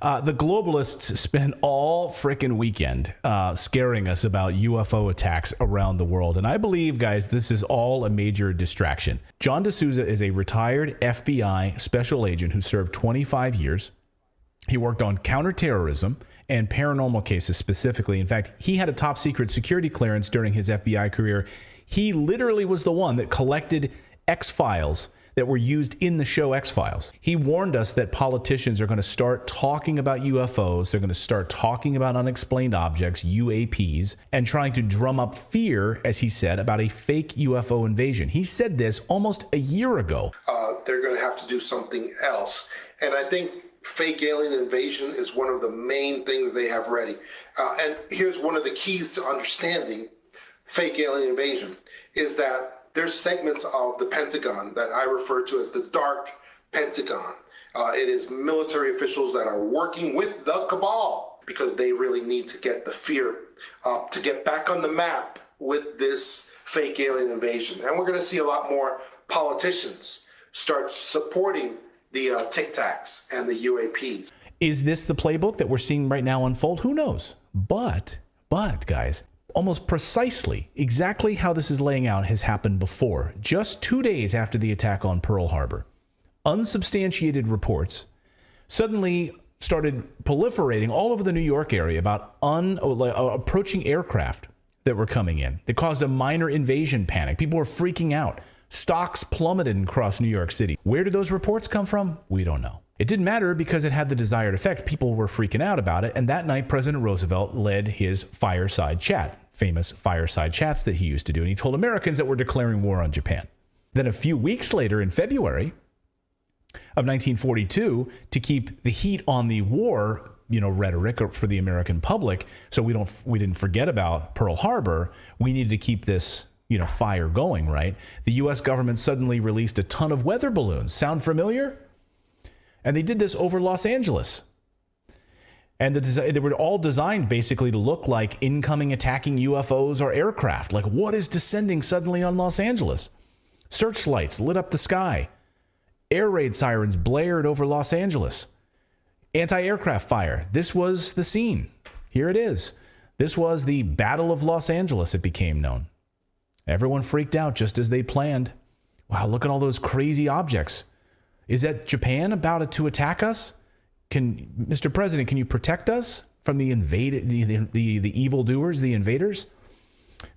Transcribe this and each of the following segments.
The globalists spent all frickin' weekend scaring us about UFO attacks around the world. And I believe, guys, this is all a major distraction. John D'Souza is a retired FBI special agent who served 25 years. He worked on counterterrorism and paranormal cases specifically. In fact, he had a top secret security clearance during his FBI career. He literally was the one that collected X-Files that were used in the show X-Files. He warned us that politicians are going to start talking about UFOs. They're going to start talking about unexplained objects, UAPs, and trying to drum up fear, as he said, about a fake UFO invasion. He said this almost a year ago. They're going to have to do something else. And I think fake alien invasion is one of the main things they have ready. And here's one of the keys to understanding fake alien invasion is that there's segments of the Pentagon that I refer to as the dark Pentagon. It is military officials that are working with the cabal because they really need to get the fear up to get back on the map with this fake alien invasion. And we're going to see a lot more politicians start supporting the Tic Tacs and the UAPs. Is this the playbook that we're seeing right now unfold? Who knows? But guys, almost precisely exactly how this is laying out has happened before. Just 2 days after the attack on Pearl Harbor, unsubstantiated reports suddenly started proliferating all over the New York area about approaching aircraft that were coming in. That caused a minor invasion panic. People were freaking out. Stocks plummeted across New York City. Where did those reports come from? We don't know. It didn't matter because it had the desired effect. People were freaking out about it. And that night, President Roosevelt led his fireside chat, famous fireside chats that he used to do. And he told Americans that we're declaring war on Japan. Then a few weeks later, in February of 1942, to keep the heat on the war, rhetoric for the American public, so we didn't forget about Pearl Harbor, we needed to keep this fire going, right? The U.S. government suddenly released a ton of weather balloons. Sound familiar? And they did this over Los Angeles. And they were all designed basically to look like incoming attacking UFOs or aircraft. Like, what is descending suddenly on Los Angeles? Searchlights lit up the sky. Air raid sirens blared over Los Angeles. Anti-aircraft fire. This was the scene. Here it is. This was the Battle of Los Angeles, it became known. Everyone freaked out just as they planned. Wow, look at all those crazy objects. Is that Japan about to attack us? Mr. President, can you protect us from the evildoers, the invaders?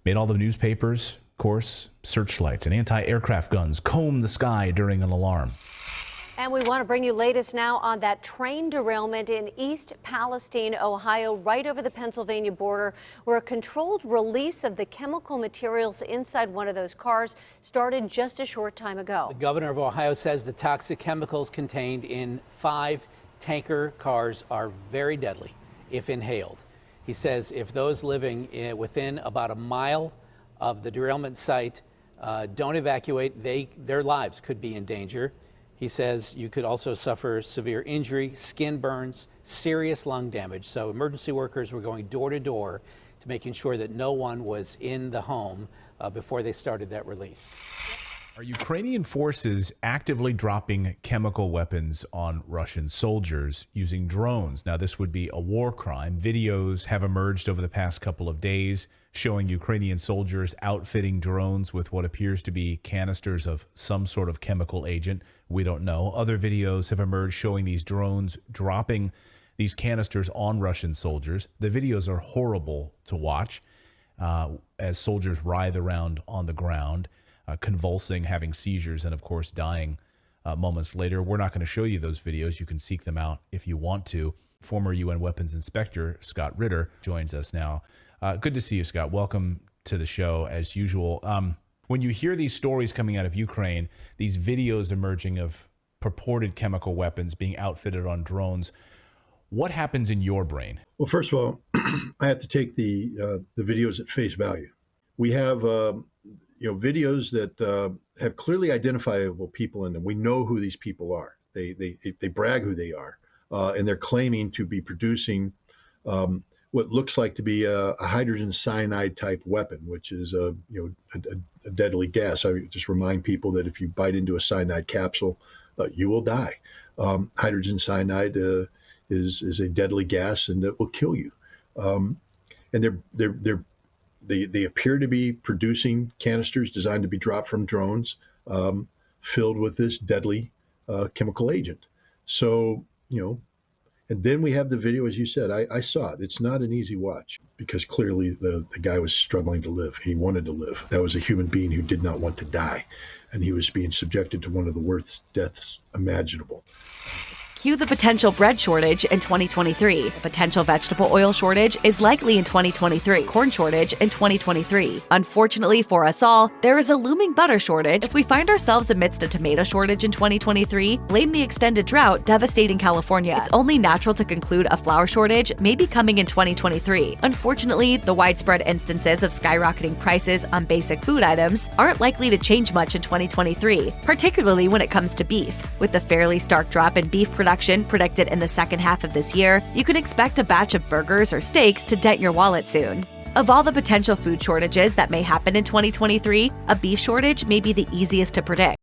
Made all the newspapers, of course, searchlights and anti-aircraft guns comb the sky during an alarm. And we want to bring you latest now on that train derailment in East Palestine, Ohio, right over the Pennsylvania border, where a controlled release of the chemical materials inside one of those cars started just a short time ago. The governor of Ohio says the toxic chemicals contained in 5 tanker cars are very deadly if inhaled. He says if those living within about a mile of the derailment site don't evacuate, their lives could be in danger. He says you could also suffer severe injury, skin burns, serious lung damage. So emergency workers were going door to door to making sure that no one was in the home before they started that release. Are Ukrainian forces actively dropping chemical weapons on Russian soldiers using drones? Now, this would be a war crime. Videos have emerged over the past couple of days showing Ukrainian soldiers outfitting drones with what appears to be canisters of some sort of chemical agent. We don't know. Other videos have emerged showing these drones dropping these canisters on Russian soldiers. The videos are horrible to watch as soldiers writhe around on the ground, convulsing, having seizures, and of course dying moments later. We're not going to show you those videos. You can seek them out if you want to. Former UN weapons inspector Scott Ritter joins us now. Good to see you, Scott. Welcome to the show as usual. When you hear these stories coming out of Ukraine, these videos emerging of purported chemical weapons being outfitted on drones, what happens in your brain? Well, first of all, I have to take the videos at face value. We have videos that have clearly identifiable people in them. We know who these people are. They brag who they are, and they're claiming to be producing what looks like to be a hydrogen cyanide type weapon, which is a deadly gas. I just remind people that if you bite into a cyanide capsule, you will die. Hydrogen cyanide is a deadly gas and that will kill you. And they appear to be producing canisters designed to be dropped from drones, filled with this deadly chemical agent. So, and then we have the video, as you said. I saw it. It's not an easy watch because clearly the guy was struggling to live. He wanted to live. That was a human being who did not want to die. And he was being subjected to one of the worst deaths imaginable. Cue the potential bread shortage in 2023. A potential vegetable oil shortage is likely in 2023. Corn shortage in 2023. Unfortunately for us all, there is a looming butter shortage. If we find ourselves amidst a tomato shortage in 2023, blame the extended drought devastating California. It's only natural to conclude a flour shortage may be coming in 2023. Unfortunately, the widespread instances of skyrocketing prices on basic food items aren't likely to change much in 2023, particularly when it comes to beef. With the fairly stark drop in beef production predicted in the second half of this year, you can expect a batch of burgers or steaks to dent your wallet soon. Of all the potential food shortages that may happen in 2023, a beef shortage may be the easiest to predict.